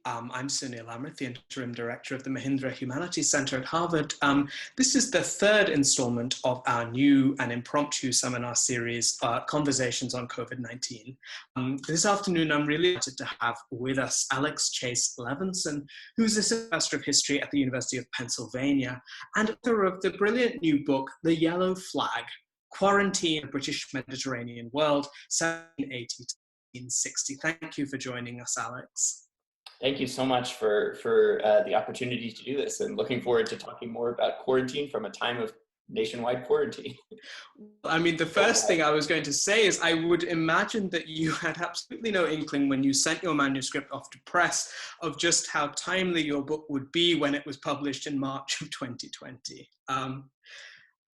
I'm Sunil Amrith, the Interim Director of the Mahindra Humanities Center at Harvard. This is the third installment of our new and impromptu seminar series, Conversations on Covid-19. This afternoon, I'm really excited to have with us Alex Chase-Levenson, who's a professor of history at the University of Pennsylvania and author of the brilliant new book, The Yellow Flag, Quarantine in the British Mediterranean World, 1780 to 1860. Thank you for joining us, Alex. Thank you so much for the opportunity to do this, and looking forward to talking more about quarantine from a time of nationwide quarantine. I mean, the first thing I was going to say is I would imagine that you had absolutely no inkling when you sent your manuscript off to press of just how timely your book would be when it was published in March of 2020.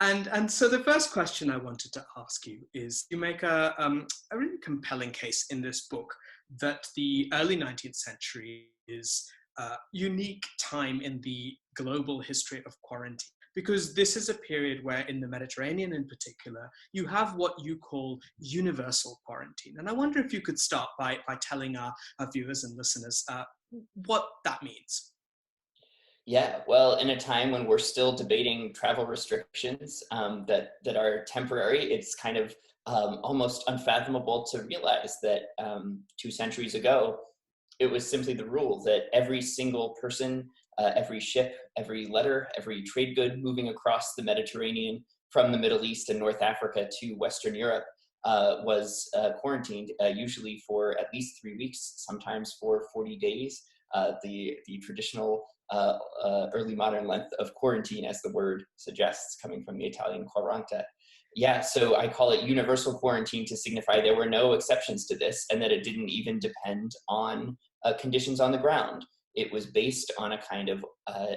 And so the first question I wanted to ask you is, you make a really compelling case in this book that the early 19th century is a unique time in the global history of quarantine, because this is a period where, in the Mediterranean in particular, you have what you call universal quarantine. And I wonder if you could start by telling our viewers and listeners what that means. Yeah, well, in a time when we're still debating travel restrictions that are temporary, it's kind of almost unfathomable to realize that 2 centuries ago, it was simply the rule that every single person, every ship, every letter, every trade good moving across the Mediterranean from the Middle East and North Africa to Western Europe was quarantined, usually for at least 3 weeks, sometimes for 40 days. The traditional early modern length of quarantine, as the word suggests, coming from the Italian quaranta. Yeah, so I call it universal quarantine to signify there were no exceptions to this, and that it didn't even depend on conditions on the ground. It was based on a kind of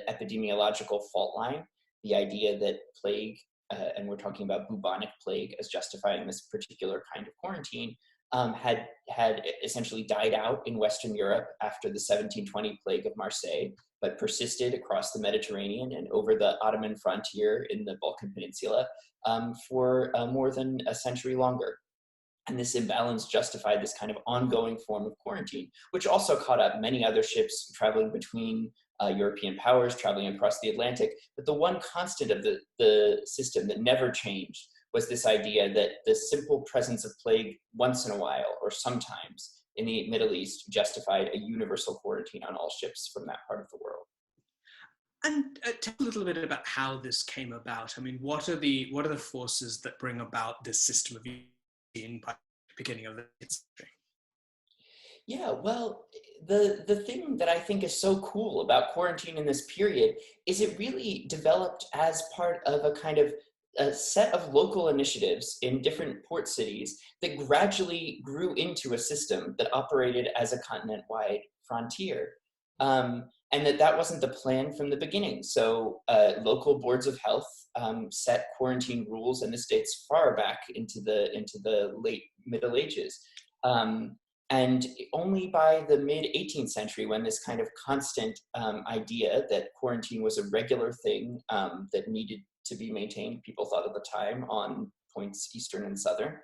epidemiological fault line, the idea that plague, and we're talking about bubonic plague as justifying this particular kind of quarantine, had essentially died out in Western Europe after the 1720 plague of Marseille, but persisted across the Mediterranean and over the Ottoman frontier in the Balkan Peninsula for more than a century longer. And this imbalance justified this kind of ongoing form of quarantine, which also caught up many other ships traveling between European powers, traveling across the Atlantic. But the one constant of the system that never changed was this idea that the simple presence of plague once in a while, or sometimes, in the Middle East justified a universal quarantine on all ships from that part of the world. And tell a little bit about how this came about. I mean, what are the forces that bring about this system of quarantine by the beginning of the century? Yeah, well, the thing that I think is so cool about quarantine in this period is it really developed as part of a kind of a set of local initiatives in different port cities that gradually grew into a system that operated as a continent-wide frontier. And that wasn't the plan from the beginning. So local boards of health set quarantine rules, and this dates far back into the late Middle Ages. And only by the mid-18th century, when this kind of constant idea that quarantine was a regular thing that needed to be maintained, people thought at the time, on points eastern and southern,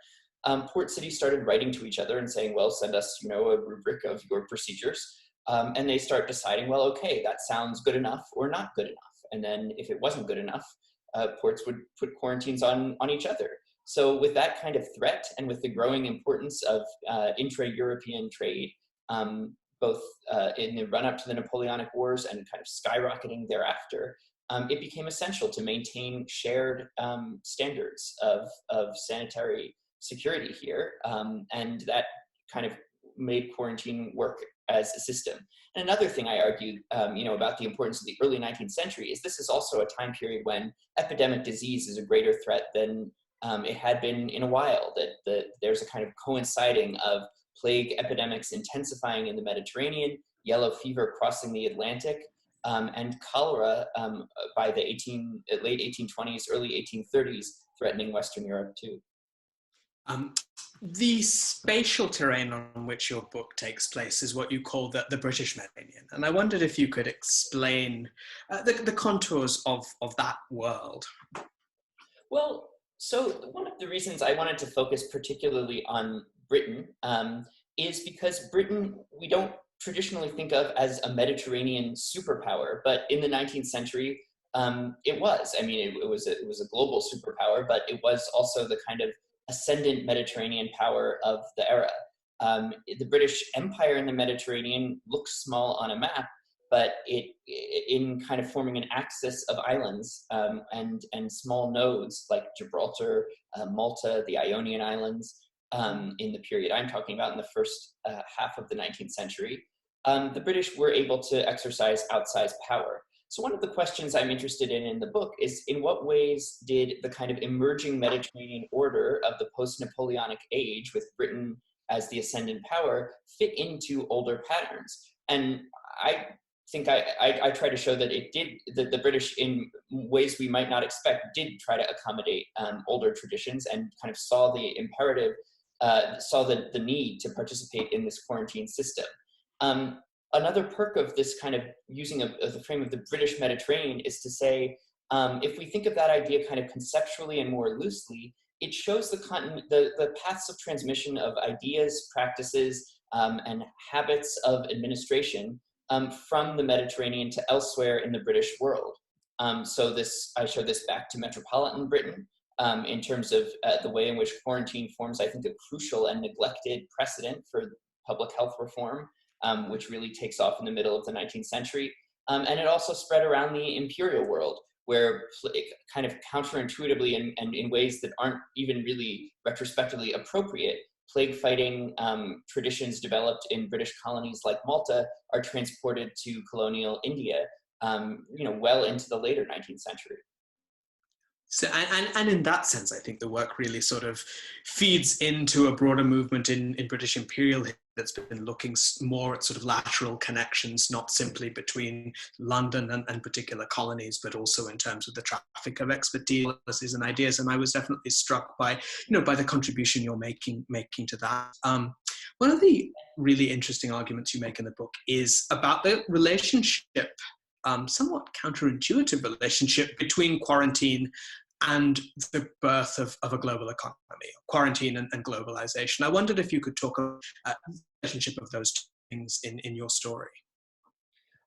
port cities started writing to each other and saying, well, send us, a rubric of your procedures. And they start deciding, well, okay, that sounds good enough or not good enough. And then if it wasn't good enough, ports would put quarantines on each other. So with that kind of threat, and with the growing importance of intra-European trade, both in the run-up to the Napoleonic Wars and kind of skyrocketing thereafter, it became essential to maintain shared standards of sanitary security here. And that kind of made quarantine work as a system. And another thing I argue, about the importance of the early 19th century is this is also a time period when epidemic disease is a greater threat than it had been in a while, that there's a kind of coinciding of plague epidemics intensifying in the Mediterranean, yellow fever crossing the Atlantic, and cholera by the late 1820s, early 1830s, threatening Western Europe too. The spatial terrain on which your book takes place is what you call the British Mediterranean. And I wondered if you could explain the contours of that world. Well, so one of the reasons I wanted to focus particularly on Britain is because Britain, we don't traditionally think of as a Mediterranean superpower, but in the 19th century, it was. I mean, it was a global superpower, but it was also the kind of ascendant Mediterranean power of the era. The British Empire in the Mediterranean looks small on a map, but in kind of forming an axis of islands and small nodes like Gibraltar, Malta, the Ionian Islands, in the period I'm talking about in the first half of the 19th century, the British were able to exercise outsized power. So one of the questions I'm interested in the book is, in what ways did the kind of emerging Mediterranean order of the post-Napoleonic age, with Britain as the ascendant power, fit into older patterns? And I think I try to show that it did, that the British, in ways we might not expect, did try to accommodate older traditions and kind of saw the imperative, saw the need to participate in this quarantine system. Another perk of this kind of using the frame of the British Mediterranean is to say, if we think of that idea kind of conceptually and more loosely, it shows the paths of transmission of ideas, practices, and habits of administration from the Mediterranean to elsewhere in the British world. So I show this back to metropolitan Britain in terms of the way in which quarantine forms, I think, a crucial and neglected precedent for public health reform, which really takes off in the middle of the 19th century. And it also spread around the imperial world, where kind of counterintuitively and in ways that aren't even really retrospectively appropriate, plague fighting traditions developed in British colonies like Malta are transported to colonial India, well into the later 19th century. So, and in that sense, I think the work really sort of feeds into a broader movement in British imperial history that's been looking more at sort of lateral connections, not simply between London and particular colonies, but also in terms of the traffic of expertise, policies, and ideas. And I was definitely struck by, by the contribution you're making to that. One of the really interesting arguments you make in the book is about the relationship, somewhat counterintuitive relationship between quarantine and the birth of a global economy, quarantine and globalization. I wondered if you could talk about the relationship of those two things in your story.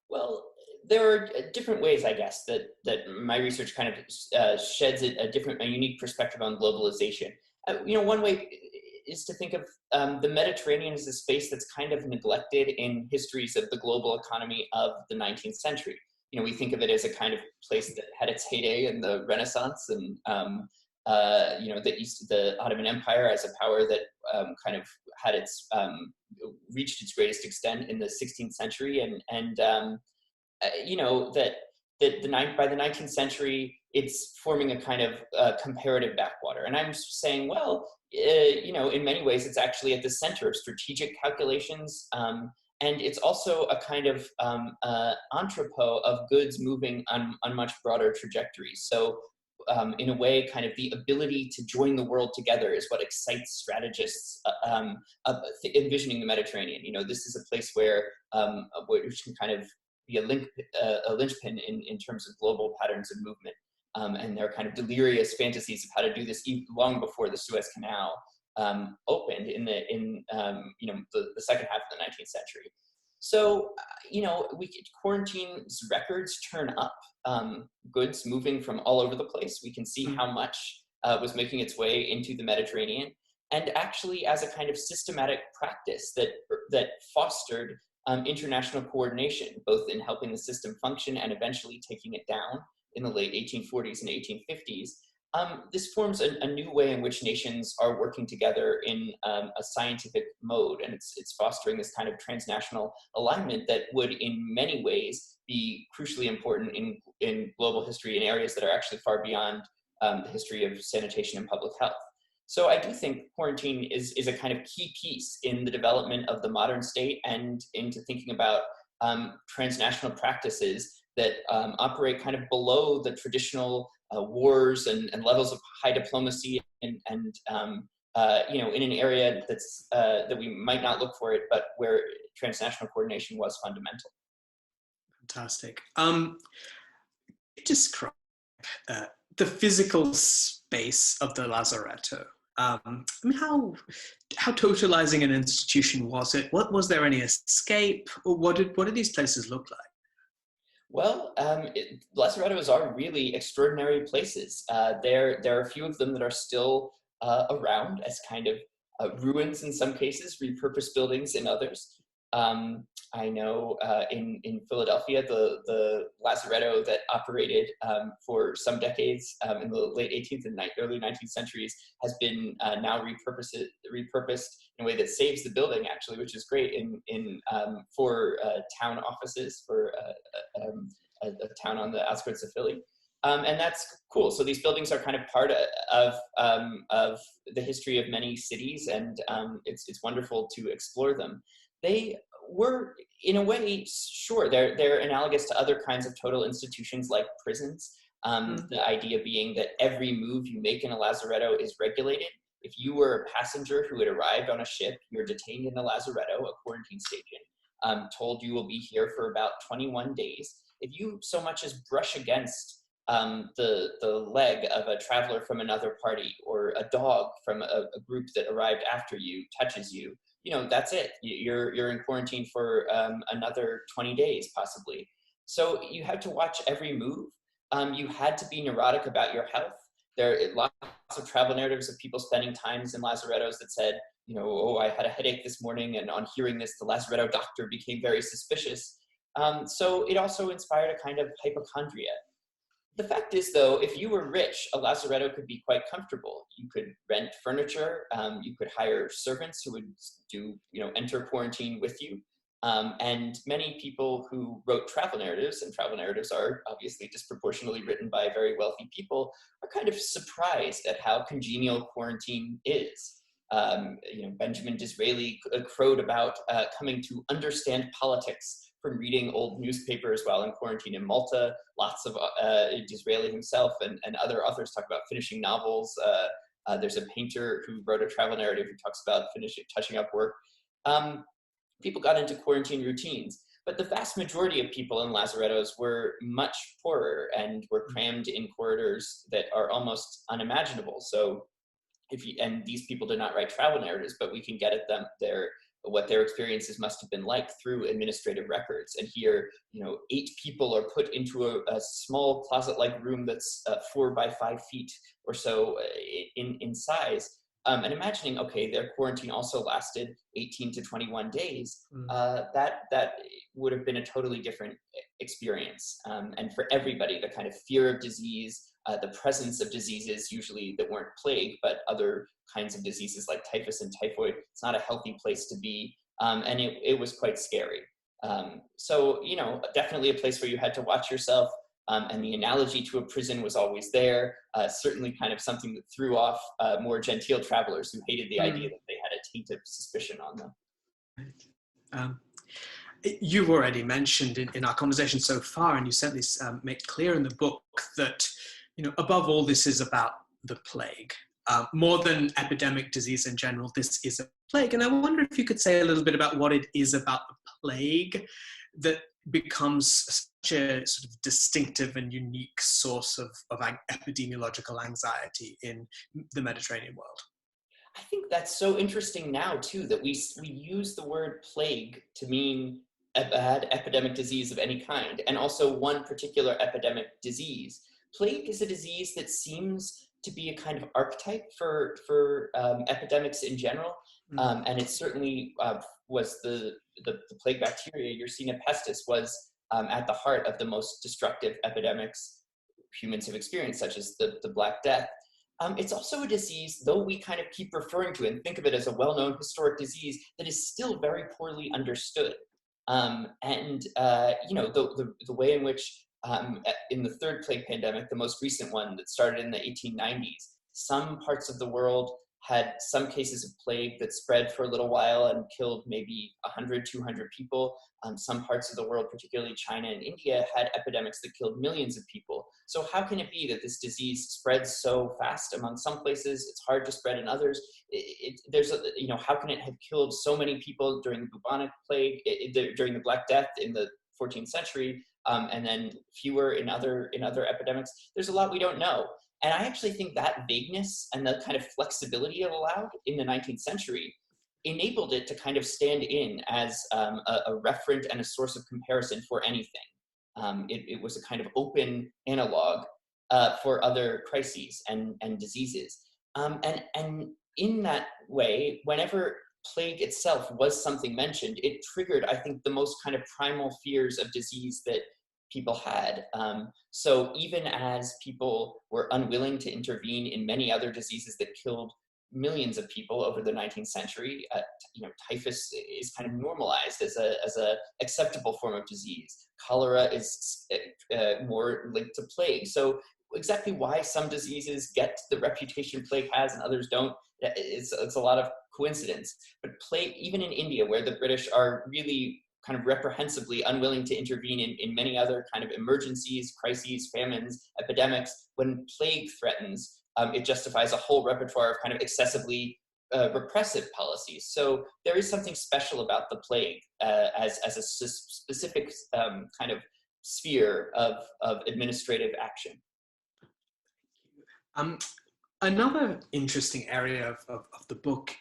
Well, there are different ways, I guess, that my research kind of sheds a unique perspective on globalization. One way is to think of the Mediterranean as a space that's kind of neglected in histories of the global economy of the 19th century. We think of it as a kind of place that had its heyday in the Renaissance, and the Ottoman Empire as a power that kind of had reached its greatest extent in the 16th century, and by the 19th century, it's forming a kind of comparative backwater. And I'm saying, well, in many ways, it's actually at the center of strategic calculations. And it's also a kind of entrepot of goods moving on much broader trajectories. So in a way, kind of the ability to join the world together is what excites strategists envisioning the Mediterranean. This is a place which can kind of be a linchpin in terms of global patterns of movement. And there are kind of delirious fantasies of how to do this long before the Suez Canal opened in the second half of the 19th century. So, quarantine's records turn up goods moving from all over the place. We can see how much was making its way into the Mediterranean, and actually as a kind of systematic practice that fostered international coordination, both in helping the system function and eventually taking it down in the late 1840s and 1850s. This forms a new way in which nations are working together in a scientific mode, and it's fostering this kind of transnational alignment that would in many ways be crucially important in global history in areas that are actually far beyond the history of sanitation and public health. So I do think quarantine is a kind of key piece in the development of the modern state and into thinking about transnational practices that operate kind of below the traditional wars and levels of high diplomacy and in an area that we might not look for it, but where transnational coordination was fundamental. Fantastic. Describe the physical space of the Lazaretto. I mean, how totalizing an institution was it? Was there any escape? Or what did these places look like? Well, lazarettos are really extraordinary places. There are a few of them that are still around as kind of ruins in some cases, repurposed buildings in others. I know in Philadelphia, the lazaretto that operated for some decades in the late 18th and early 19th centuries has been now repurposed in a way that saves the building, actually, which is great for town offices for a town on the outskirts of Philly. And that's cool. So these buildings are kind of part of the history of many cities, and it's wonderful to explore them. They were, in a way, sure, they're analogous to other kinds of total institutions like prisons. The idea being that every move you make in a lazaretto is regulated. If you were a passenger who had arrived on a ship, you're detained in a lazaretto, a quarantine station, told you will be here for about 21 days. If you so much as brush against the leg of a traveler from another party, or a dog from a group that arrived after you touches you, that's it. You're in quarantine for another 20 days, possibly. So you had to watch every move. You had to be neurotic about your health. There are lots of travel narratives of people spending times in lazarettos that said, oh, I had a headache this morning, and on hearing this, the lazaretto doctor became very suspicious. So it also inspired a kind of hypochondria. The fact is, though, if you were rich, a lazaretto could be quite comfortable. You could rent furniture, you could hire servants who would enter quarantine with you. And many people who wrote travel narratives, and travel narratives are obviously disproportionately written by very wealthy people, are kind of surprised at how congenial quarantine is. Benjamin Disraeli crowed about coming to understand politics from reading old newspapers while in quarantine in Malta. Lots of Disraeli himself and other authors talk about finishing novels. There's a painter who wrote a travel narrative who talks about touching up work. People got into quarantine routines, but the vast majority of people in lazarettos were much poorer and were crammed in corridors that are almost unimaginable. So and these people did not write travel narratives, but we can get at what their experiences must have been like through administrative records. And here, 8 people are put into a small closet-like room that's 4 by 5 feet or so in size. And imagining, okay, their quarantine also lasted 18 to 21 days, that would have been a totally different experience. And for everybody, the kind of fear of disease, the presence of diseases usually that weren't plague, but other kinds of diseases like typhus and typhoid, it's not a healthy place to be. And it was quite scary. So, definitely a place where you had to watch yourself. And the analogy to a prison was always there, certainly kind of something that threw off more genteel travelers who hated the idea that they had a taint of suspicion on them. You've already mentioned in our conversation so far, and you certainly make clear in the book that, above all, this is about the plague. More than epidemic disease in general, this is a plague. And I wonder if you could say a little bit about what it is about the plague that becomes such a sort of distinctive and unique source of epidemiological anxiety in the Mediterranean world. I think that's so interesting now, too, that we use the word plague to mean a bad epidemic disease of any kind, and also one particular epidemic disease. Plague is a disease that seems to be a kind of archetype for epidemics in general, and it certainly was the plague bacteria, Yersinia pestis, was at the heart of the most destructive epidemics humans have experienced, such as the Black Death. It's also a disease, though we kind of keep referring to it and think of it as a well-known historic disease, that is still very poorly understood. The way in which in the third plague pandemic, the most recent one that started in the 1890s, some parts of the world had some cases of plague that spread for a little while and killed maybe 100, 200 people. Some parts of the world, particularly China and India, had epidemics that killed millions of people. So how can it be that this disease spreads so fast among some places? It's hard to spread in others. How can it have killed so many people during the bubonic plague, during the Black Death in the 14th century, and then fewer in other epidemics? There's a lot we don't know. And I actually think that vagueness and the kind of flexibility it allowed in the 19th century enabled it to kind of stand in as a referent and a source of comparison for anything. It was a kind of open analog for other crises and diseases. And in that way, whenever plague itself was something mentioned, it triggered, I think, the most kind of primal fears of disease that people had. So even as people were unwilling to intervene in many other diseases that killed millions of people over the 19th century, typhus is kind of normalized as a acceptable form of disease. Cholera is more linked to plague. So exactly why some diseases get the reputation plague has and others don't, it's a lot of coincidence. But plague, even in India, where the British are really kind of reprehensibly unwilling to intervene in many other kind of emergencies, crises, famines, epidemics, when plague threatens, it justifies a whole repertoire of kind of excessively repressive policies. So there is something special about the plague as a specific kind of sphere of administrative action. Another interesting area of the book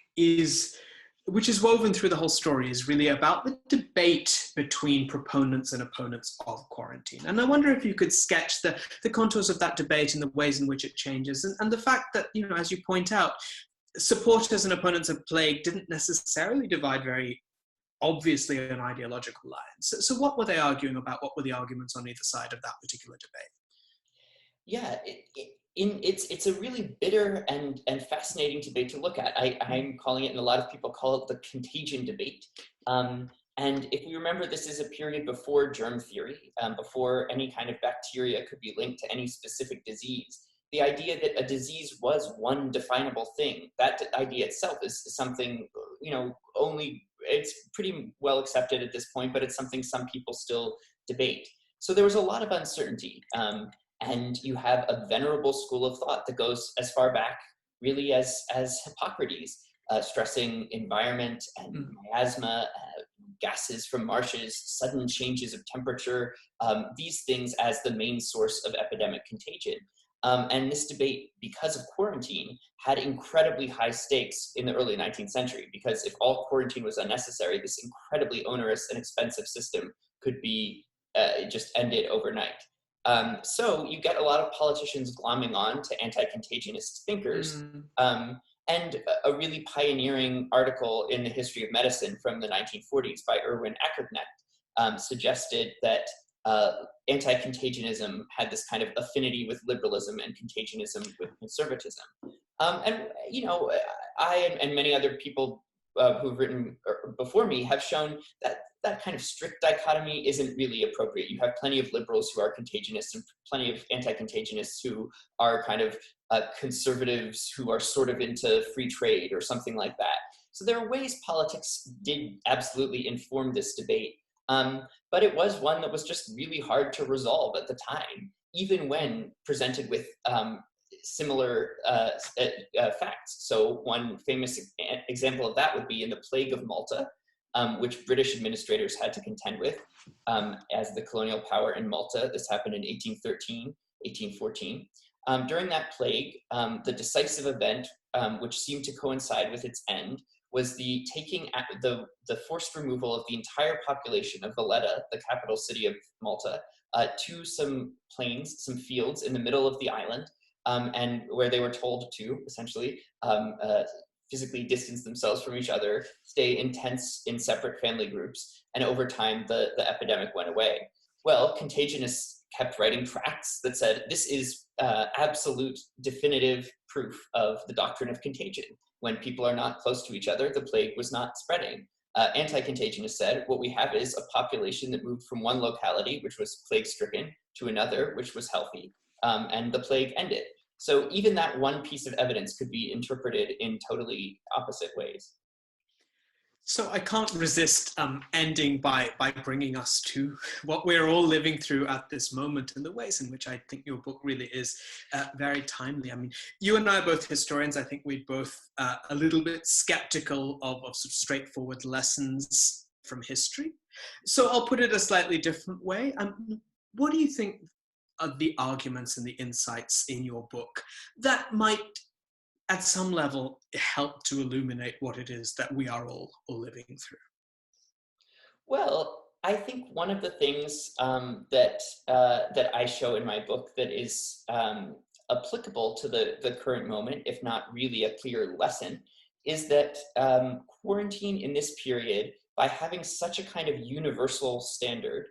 which is woven through the whole story, is really about the debate between proponents and opponents of quarantine. And I wonder if you could sketch the contours of that debate and the ways in which it changes, and the fact that, as you point out, supporters and opponents of plague didn't necessarily divide very obviously on ideological lines. So what were they arguing about? What were the arguments on either side of that particular debate? Yeah, it's a really bitter and fascinating debate to look at. I'm calling it, and a lot of people call it, the contagion debate. And if we remember, this is a period before germ theory, before any kind of bacteria could be linked to any specific disease. The idea that a disease was one definable thing, that idea itself is something, it's pretty well accepted at this point, but it's something some people still debate. So there was a lot of uncertainty. And you have a venerable school of thought that goes as far back really as Hippocrates, stressing environment and miasma, gases from marshes, sudden changes of temperature, these things as the main source of epidemic contagion. And this debate, because of quarantine, had incredibly high stakes in the early 19th century, because if all quarantine was unnecessary, this incredibly onerous and expensive system could be just ended overnight. So you get a lot of politicians glomming on to anti-contagionist thinkers. And a really pioneering article in the history of medicine from the 1940s by Erwin Eckerknecht suggested that anti-contagionism had this kind of affinity with liberalism and contagionism with conservatism. I and many other people who've written before me have shown that that kind of strict dichotomy isn't really appropriate. You have plenty of liberals who are contagionists and plenty of anti-contagionists who are kind of conservatives who are sort of into free trade or something like that. So there are ways politics did absolutely inform this debate, but it was one that was just really hard to resolve at the time, even when presented with similar facts. So one famous example of that would be in the Plague of Malta, which British administrators had to contend with as the colonial power in Malta. This happened in 1813, 1814. During that plague, the decisive event, which seemed to coincide with its end, was the forced removal of the entire population of Valletta, the capital city of Malta, to some plains, some fields in the middle of the island, and where they were told to essentially physically distance themselves from each other, stay in tents in separate family groups, and over time the epidemic went away. Well, contagionists kept writing tracts that said this is absolute definitive proof of the doctrine of contagion. When people are not close to each other, the plague was not spreading. Anti-contagionists said what we have is a population that moved from one locality, which was plague-stricken, to another, which was healthy, and the plague ended. So even that one piece of evidence could be interpreted in totally opposite ways. So I can't resist ending by bringing us to what we're all living through at this moment, and the ways in which I think your book really is very timely. I mean, you and I are both historians. I think we're both a little bit skeptical of sort of straightforward lessons from history. So I'll put it a slightly different way. What do you think the arguments and the insights in your book that might, at some level, help to illuminate what it is that we are all living through? Well, I think one of the things that I show in my book that is applicable to the current moment, if not really a clear lesson, is that quarantine in this period, by having such a kind of universal standard,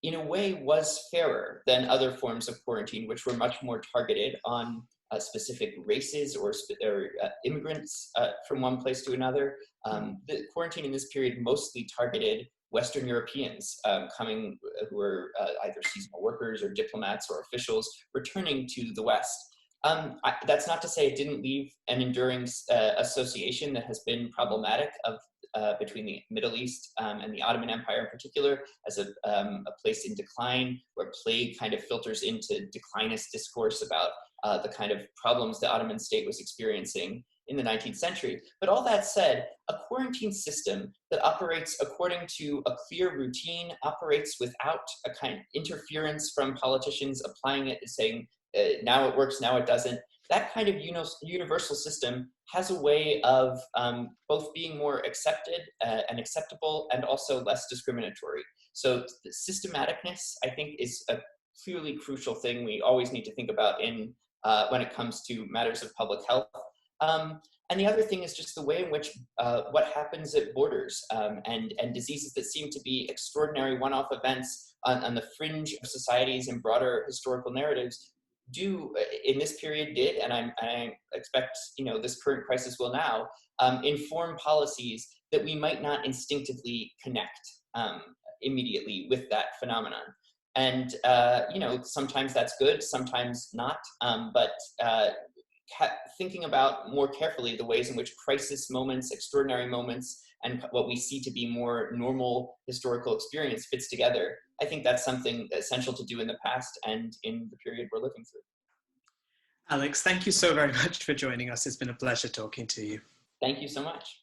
in a way was fairer than other forms of quarantine, which were much more targeted on specific races or immigrants from one place to another. The quarantine in this period mostly targeted Western Europeans coming who were either seasonal workers or diplomats or officials returning to the West. That's not to say it didn't leave an enduring association that has been problematic between the Middle East and the Ottoman Empire in particular, as a place in decline, where plague kind of filters into declinist discourse about the kind of problems the Ottoman state was experiencing in the 19th century. But all that said, a quarantine system that operates according to a clear routine, operates without a kind of interference from politicians applying it and saying, now it works, now it doesn't. That kind of universal system has a way of both being more accepted and acceptable, and also less discriminatory. So the systematicness, I think, is a clearly crucial thing we always need to think about in when it comes to matters of public health. And the other thing is just the way in which what happens at borders and diseases that seem to be extraordinary one-off events on the fringe of societies and broader historical narratives do in this period did, and I expect this current crisis will now inform policies that we might not instinctively connect immediately with that phenomenon. And sometimes that's good, sometimes not. But thinking about more carefully the ways in which crisis moments, extraordinary moments, and what we see to be more normal historical experience fits together, I think that's something essential to do in the past and in the period we're living through. Alex, thank you so very much for joining us. It's been a pleasure talking to you. Thank you so much.